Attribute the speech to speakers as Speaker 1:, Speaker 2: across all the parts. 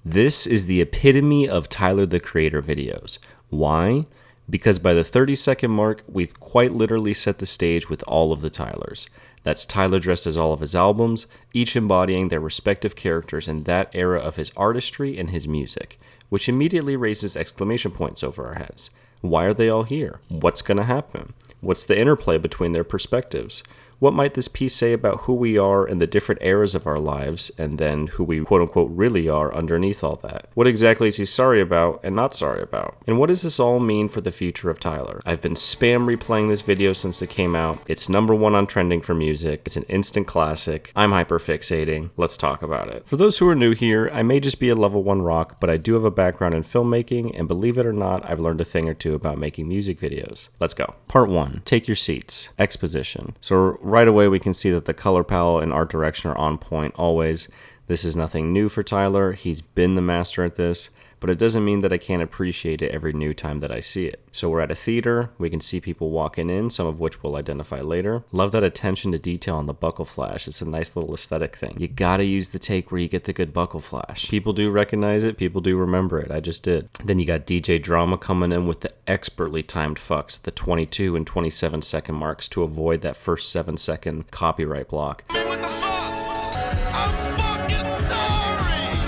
Speaker 1: This is the epitome of Tyler the Creator videos. Why? Because by the 30-second mark, we've quite literally set the stage with all of the Tylers. That's Tyler dressed as all of his albums, each embodying their respective characters in that era of his artistry and his music, which immediately raises exclamation points over our heads. Why are they all here? What's going to happen? What's the interplay between their perspectives? What might this piece say about who we are in the different eras of our lives, and then who we quote-unquote really are underneath all that? What exactly is he sorry about and not sorry about? And what does this all mean for the future of Tyler? I've been spam replaying this video since it came out. It's #1 on trending for music. It's an instant classic. I'm hyperfixating. Let's talk about it. For those who are new here, I may just be a level 1 rock, but I do have a background in filmmaking, and believe it or not, I've learned a thing or two about making music videos. Let's go. Part 1. Take your seats. Exposition. So right away we can see that the color palette and art direction are on point always. This is nothing new for Tyler. He's been the master at this, but it doesn't mean that I can't appreciate it every new time that I see it. So we're at a theater, we can see people walking in, some of which we'll identify later. Love that attention to detail on the buckle flash. It's a nice little aesthetic thing. You gotta use the take where you get the good buckle flash. People do recognize it, people do remember it, I just did. Then you got DJ Drama coming in with the expertly timed fucks, the 22 and 27 second marks to avoid that first 7-second copyright block.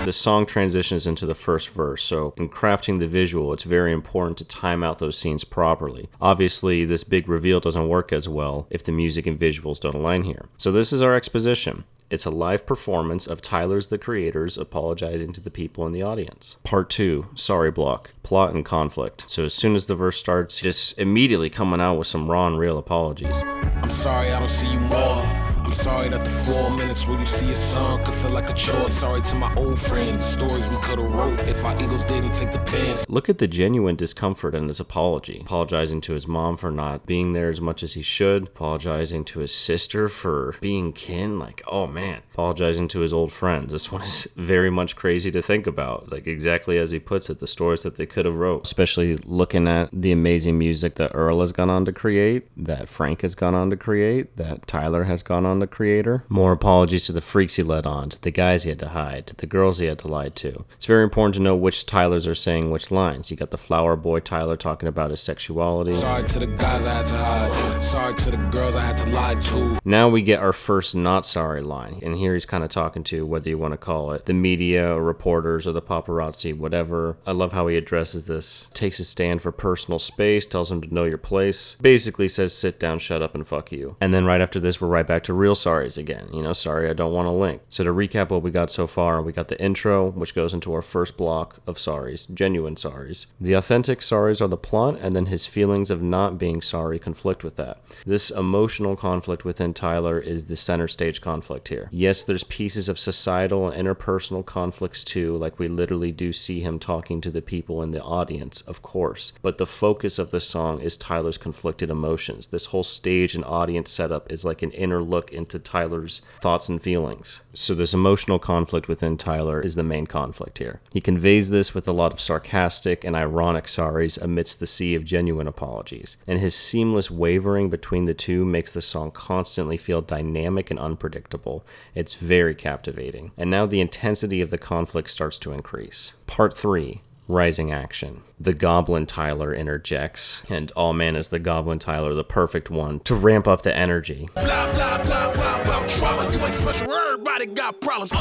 Speaker 1: The song transitions into the first verse, so in crafting the visual, it's very important to time out those scenes properly. Obviously, this big reveal doesn't work as well if the music and visuals don't align here. So this is our exposition. It's a live performance of Tyler's the Creator's apologizing to the people in the audience. Part 2, sorry block, plot and conflict. So as soon as the verse starts, just immediately coming out with some raw and real apologies.
Speaker 2: I'm sorry I don't see you more. I'm sorry that the 4 minutes where you see a song could feel like a chore. Sorry to my old friends, stories we could've wrote if our egos didn't take the pins.
Speaker 1: Look at the genuine discomfort in his apology. Apologizing to his mom for not being there as much as he should. Apologizing to his sister for being kin. Like, oh man. Apologizing to his old friends. This one is very much crazy to think about. Like, exactly as he puts it, the stories that they could have wrote. Especially looking at the amazing music that Earl has gone on to create, that Frank has gone on to create, that Tyler has gone on to creator. More apologies to the freaks he led on, to the guys he had to hide, to the girls he had to lie to. It's very important to know which Tylers are saying which lines. You got the flower boy Tyler talking about his sexuality.
Speaker 2: Sorry to the guys I had to hide. Sorry to the girls I had to lie to.
Speaker 1: Now we get our first not sorry line, and here he's kind of talking to, whether you want to call it the media or reporters or the paparazzi, whatever. I love how he addresses this. Takes a stand for personal space, tells him to know your place, basically says sit down, shut up, and fuck you. And then right after this we're right back to real sorries again. You know, sorry I don't want to link. So to recap what we got so far, we got the intro, which goes into our first block of sorries, genuine sorries. The authentic sorries are the plot, and then his feelings of not being sorry conflict with that. This emotional conflict within Tyler is the center stage conflict here. Yes, there's pieces of societal and interpersonal conflicts too, like we literally do see him talking to the people in the audience, of course. But the focus of the song is Tyler's conflicted emotions. This whole stage and audience setup is like an inner look into Tyler's thoughts and feelings. So this emotional conflict within Tyler is the main conflict here. He conveys this with a lot of sarcastic and ironic sorries amidst the sea of genuine apologies. And his seamless wavering between the two makes the song constantly feel dynamic and unpredictable. It's very captivating. And now the intensity of the conflict starts to increase. Part 3. Rising action. The Goblin Tyler interjects, and oh man, is the Goblin Tyler the perfect one to ramp up the energy.
Speaker 2: Blah, blah, blah, blah, blah, trauma. You ain't special, everybody got problems.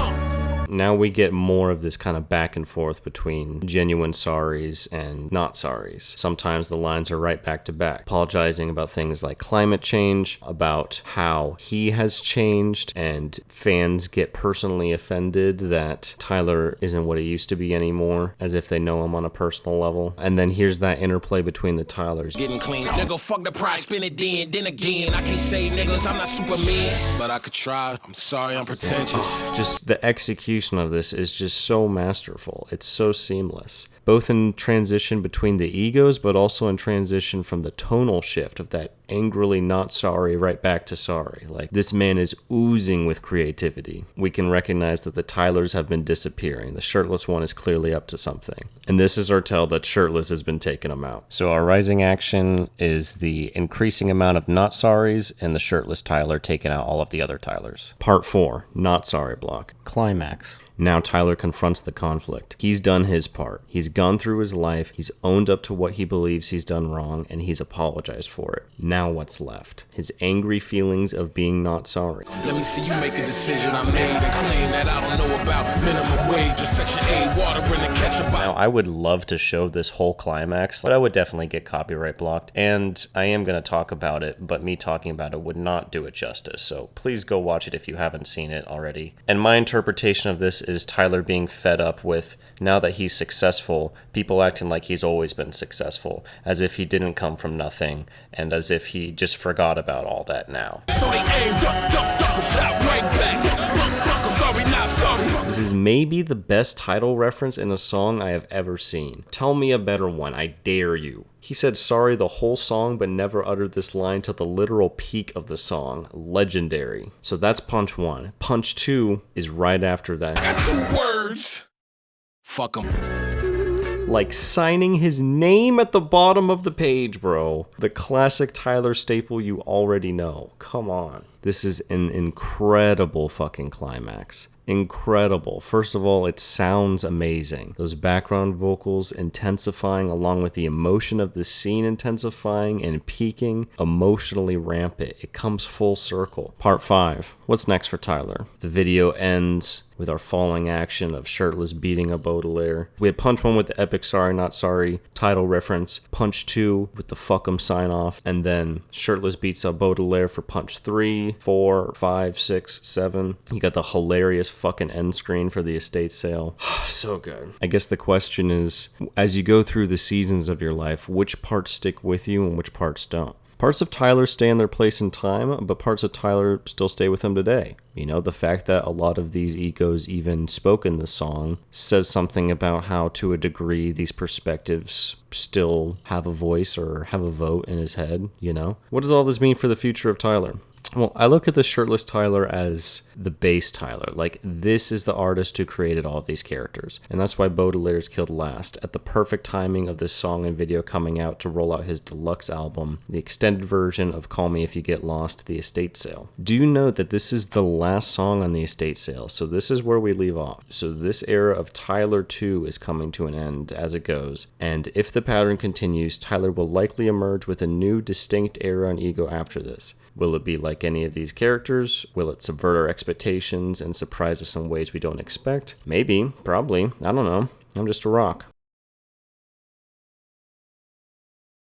Speaker 1: Now we get more of this kind of back and forth between genuine sorries and not sorries. Sometimes the lines are right back to back, apologizing about things like climate change, about how he has changed, and fans get personally offended that Tyler isn't what he used to be anymore, as if they know him on a personal level. And then here's that interplay between the Tylers.
Speaker 2: Getting clean, nigga, fuck the price, spin it then again. I can't say niggas, I'm not Superman, but I could try. I'm sorry, I'm pretentious.
Speaker 1: Just the execution of this is just so masterful. It's so seamless, both in transition between the egos, but also in transition from the tonal shift of that angrily not sorry right back to sorry. Like, this man is oozing with creativity. We can recognize that the Tylers have been disappearing. The shirtless one is clearly up to something, and this is our tell that shirtless has been taking him out. So our rising action is the increasing amount of not sorries and the shirtless Tyler taking out all of the other Tylers. Part 4, not sorry block. Climax. Now Tyler confronts the conflict. He's done his part. He's gone through his life, he's owned up to what he believes he's done wrong, and he's apologized for it. Now what's left? His angry feelings of being not sorry.
Speaker 2: Let me see you make a decision I made and claim that I don't know about minimum wage or Section 8 water in the ketchup.
Speaker 1: Now, I would love to show this whole climax, but I would definitely get copyright blocked, and I am going to talk about it, but me talking about it would not do it justice, so please go watch it if you haven't seen it already. And my interpretation of this is Tyler being fed up with, now that he's successful, people acting like he's always been successful, as if he didn't come from nothing, and as if he just forgot about all that now.
Speaker 2: So they aimed up, shot right back. Sorry, not sorry.
Speaker 1: This is maybe the best title reference in a song I have ever seen. Tell me a better one, I dare you. He said sorry the whole song, but never uttered this line till the literal peak of the song. Legendary. So that's punch 1. Punch 2 is right after that.
Speaker 2: Got 2 words. Fuck him.
Speaker 1: Like signing his name at the bottom of the page, bro. The classic Tyler staple you already know. Come on. This is an incredible fucking climax. Incredible. First of all, it sounds amazing. Those background vocals intensifying along with the emotion of the scene intensifying and peaking, emotionally rampant. It comes full circle. Part 5. What's next for Tyler? The video ends with our falling action of shirtless beating a Baudelaire. We had punch 1 with the epic sorry not sorry title reference, punch 2 with the fuck 'em sign off, and then shirtless beats up Baudelaire for punch 3, 4, 5, 6, 7. You got the hilarious fucking end screen for the estate sale. So good. I guess the question is, as you go through the seasons of your life, which parts stick with you and which parts don't? Parts of Tyler stay in their place in time, but parts of Tyler still stay with him today. You know, the fact that a lot of these egos even spoke in the song says something about how, to a degree, these perspectives still have a voice or have a vote in his head, you know? What does all this mean for the future of Tyler? Well, I look at the shirtless Tyler as the base Tyler. Like, this is the artist who created all of these characters. And that's why Baudelaire's killed last, at the perfect timing of this song and video coming out to roll out his deluxe album, the extended version of Call Me If You Get Lost, the estate sale. Do note that this is the last song on the estate sale, so this is where we leave off. So this era of Tyler 2 is coming to an end as it goes, and if the pattern continues, Tyler will likely emerge with a new distinct era and ego after this. Will it be like any of these characters? Will it subvert our expectations and surprise us in ways we don't expect? Maybe, probably, I don't know. I'm just a rock.